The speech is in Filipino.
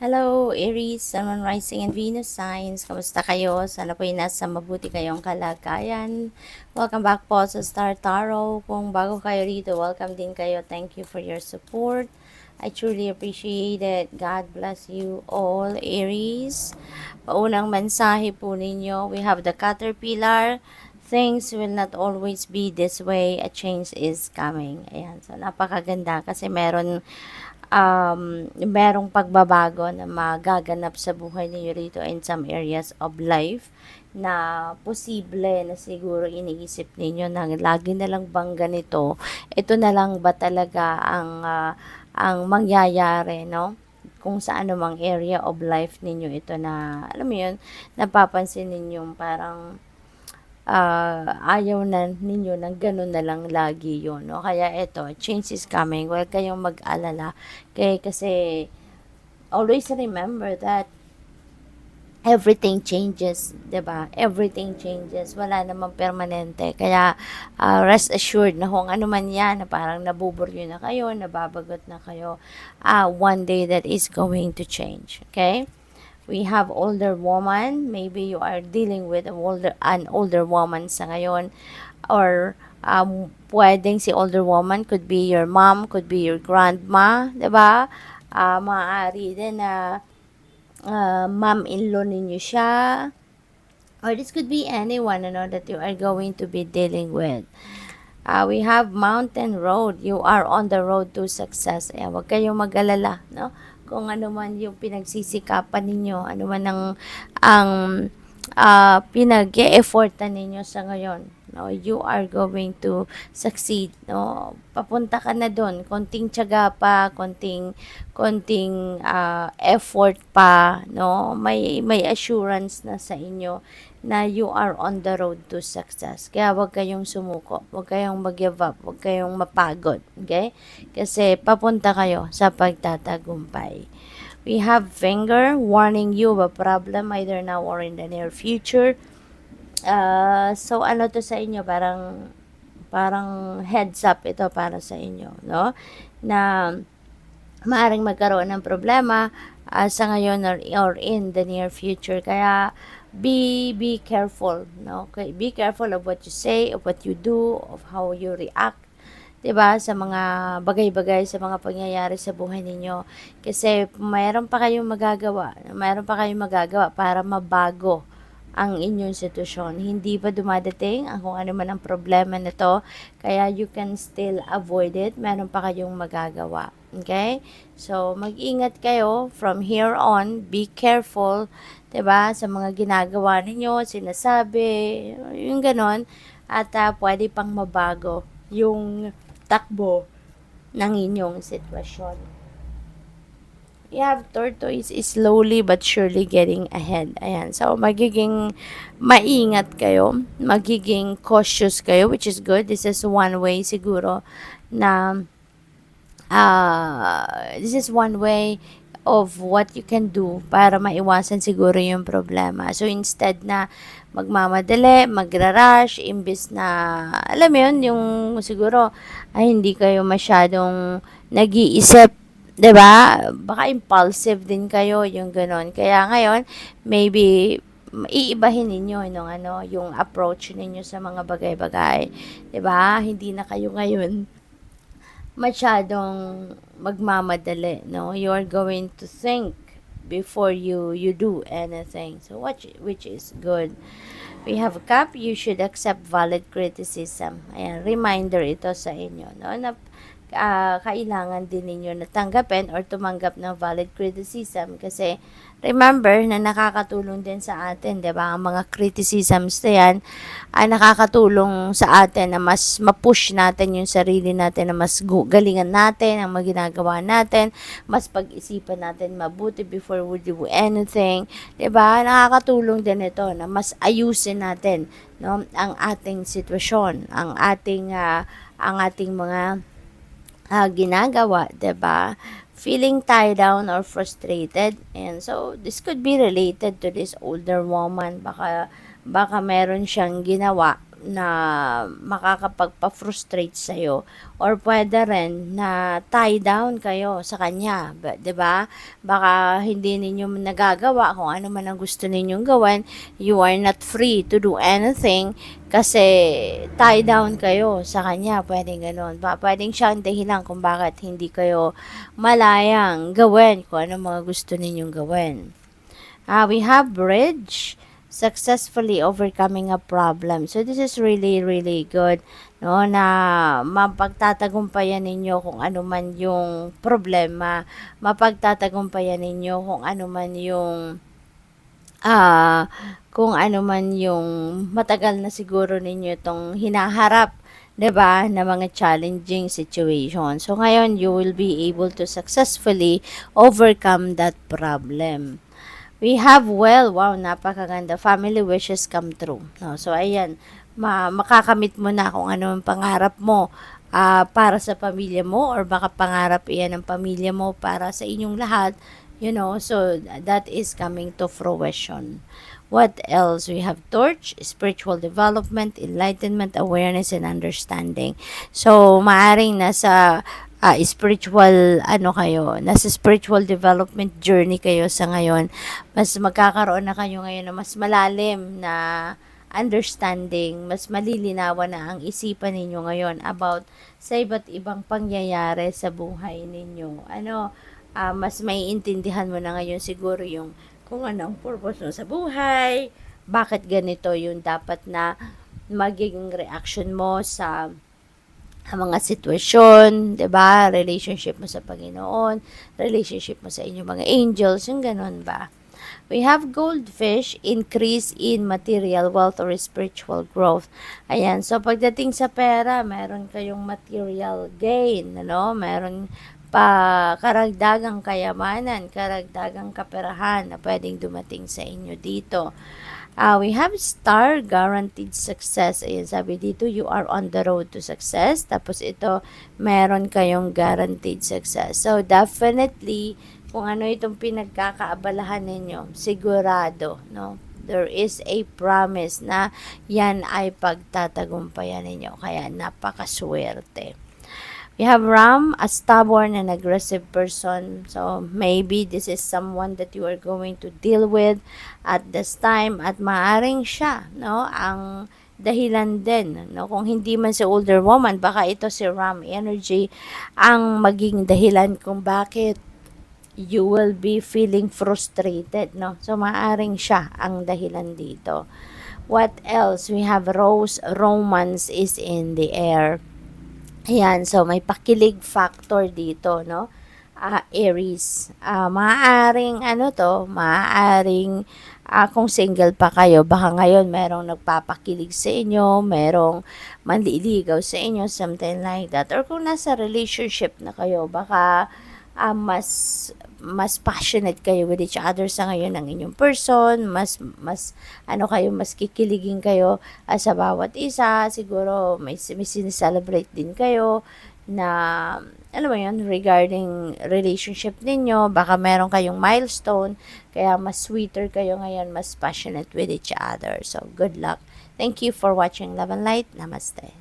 Hello, Aries, Sun, Moon, Rising, and Venus signs. Kamusta kayo? Sana po nasa mabuti kayong kalagayan. Welcome back po sa Star Tarot. Kung bago kayo rito, welcome din kayo. Thank you for your support. I truly appreciate it. God bless you all, Aries. Paunang mensahe po ninyo, we have the Caterpillar. Things will not always be this way. A change is coming. Ayan. So, napakaganda kasi merong pagbabago na magaganap sa buhay niyo rito in some areas of life na posible na siguro iniisip ninyo na lagi na lang bang ganito, ito na lang ba talaga ang mangyayari, no? Kung sa anumang area of life ninyo ito na, alam mo yun, napapansin ninyong parang ayaw na ninyo ng gano'n na lang lagi yun, no? Kaya eto, change is coming. Huwag kayong mag-alala. Kasi always remember that everything changes, 'di ba? Everything changes. Wala namang permanente. Kaya rest assured na kung ano man 'yan, na parang nabuburyo na kayo, nababagot na kayo, one day that is going to change. Okay? We have older woman. Maybe you are dealing with an older woman sa ngayon, or pwedeng si older woman could be your mom, could be your grandma, 'di ba? Maaari din na mom-in-law ninyo siya, or this could be anyone, that you are going to be dealing with. We have mountain road. You are on the road to success. Huwag kayong mag-alala, no? Kung ano man yung pinagsisikapan ninyo, ano man ang pinag-e-effortan ninyo sa ngayon, no? You are going to succeed, no? Papunta ka na doon. Konting tiyaga pa, konting effort pa, no? May assurance na sa inyo na you are on the road to success. Kaya huwag kayong sumuko, huwag kayong mag-give up, huwag kayong mapagod, okay? Kasi papunta kayo sa pagtatagumpay. We have finger warning you of a problem either now or in the near future. So ano to sa inyo, parang heads up ito para sa inyo, no? Na maaring magkaroon ng problema sa ngayon or in the near future. Kaya be careful, no? Okay, be careful of what you say, of what you do, of how you react, 'di ba, sa mga bagay-bagay, sa mga pangyayari sa buhay ninyo. Kasi mayroon pa kayong magagawa para mabago ang inyong sitwasyon. Hindi pa dumadating ang kung ano man ang problema na to, kaya you can still avoid it. Meron pa kayong magagawa. Okay? So, mag-ingat kayo from here on. Be careful, 'di ba, sa mga ginagawa ninyo, sinasabi, yung ganon. At pwede pang mabago yung takbo ng inyong sitwasyon. You have tortoise is slowly but surely getting ahead. Ayan. So, magiging maingat kayo. Magiging cautious kayo, which is good. This is one way siguro na this is one way of what you can do para maiwasan siguro yung problema. So, instead na magmamadali, magra-rush, imbis na, alam mo yun, yung siguro, ay hindi kayo masyadong nag-iisip, 'di ba? Baka impulsive din kayo, yung gano'n. Kaya ngayon, maybe iibahin ninyo yung approach ninyo sa mga bagay-bagay, 'di ba? Hindi na kayo ngayon masyadong magmamadali, no? You are going to think before you do anything. So which is good. We have a cup, you should accept valid criticism. Ayan, reminder ito sa inyo, no? Na kailangan din ninyo na tanggapin or tumanggap ng valid criticism kasi remember na nakakatulong din sa atin, 'di ba? Ang mga criticisms na 'yan ay nakakatulong sa atin na mas ma-push natin yung sarili natin, na mas galingan natin ang mga ginagawa natin, mas pag-isipan natin mabuti before we do anything, 'di ba? Nakakatulong din ito na mas ayusin natin, no, ang ating sitwasyon, ang ating mga ginagawa, 'di ba? Feeling tied down or frustrated. And so this could be related to this older woman. Baka meron siyang ginawa na makakapagpa-frustrate sa'yo, or pwede rin na tie down kayo sa kanya, 'di ba? Baka hindi ninyo nagagawa kung ano man ang gusto ninyong gawin, you are not free to do anything kasi tie down kayo sa kanya, pwedeng gano'n. Pwedeng siya ang dahilan kung bakit hindi kayo malayang gawin kung ano mga gusto ninyong gawin. We have bridge, successfully overcoming a problem. So this is really, really good, no, na mapagtatagumpayan ninyo kung ano man yung problema, mapagtatagumpayan ninyo kung ano man yung kung ano man yung matagal na siguro ninyo itong hinaharap, 'di ba, na mga challenging situation. So ngayon you will be able to successfully overcome that problem. We have wow, napakaganda. Family wishes come true. No? So, ayan, makakamit mo na kung ano ang pangarap mo para sa pamilya mo, or baka pangarap iyan ng pamilya mo para sa inyong lahat, so that is coming to fruition. What else? We have torch, spiritual development, enlightenment, awareness, and understanding. So, maaring nasa spiritual nasa spiritual development journey kayo sa ngayon. Mas magkakaroon na kayo ngayon na mas malalim na understanding, mas malilinawan na ang isipan ninyo ngayon about sa iba't ibang pangyayari sa buhay ninyo. Mas maiintindihan mo na ngayon siguro yung kung ano ang purpose mo sa buhay, bakit ganito yung dapat na magiging reaction mo sa mga sitwasyon, 'di ba? Relationship mo sa Panginoon, relationship mo sa inyong mga angels, yung ganun ba? We have goldfish, increase in material wealth or spiritual growth. Ayan, so pagdating sa pera, meron kayong material gain, meron pa karagdagang kayamanan, karagdagang kaperahan na pwedeng dumating sa inyo dito. We have star, guaranteed success. Ayan, sabi dito, you are on the road to success. Tapos ito, meron kayong guaranteed success. So, definitely, kung ano itong pinagkakaabalahan ninyo, sigurado, no? There is a promise na yan ay pagtatagumpayan ninyo. Kaya, napakaswerte. We have Ram, a stubborn and aggressive person. So, maybe this is someone that you are going to deal with at this time. At maaring siya, no, ang dahilan din, no? Kung hindi man si older woman, baka ito si Ram energy ang maging dahilan kung bakit you will be feeling frustrated, no? So, maaring siya ang dahilan dito. What else? We have Rose, romance is in the air. Ayan, so may pakilig factor dito, no? Aries. Maaaring kung single pa kayo, baka ngayon merong nagpapakilig sa inyo, merong manliligaw sa inyo, something like that. Or kung nasa relationship na kayo, baka mas passionate kayo with each other sa ngayon ng inyong person, mas kikiligin kayo sa bawat isa, siguro may sinicelebrate din kayo na, regarding relationship ninyo, baka meron kayong milestone, kaya mas sweeter kayo ngayon, mas passionate with each other. So, good luck. Thank you for watching Love and Light. Namaste.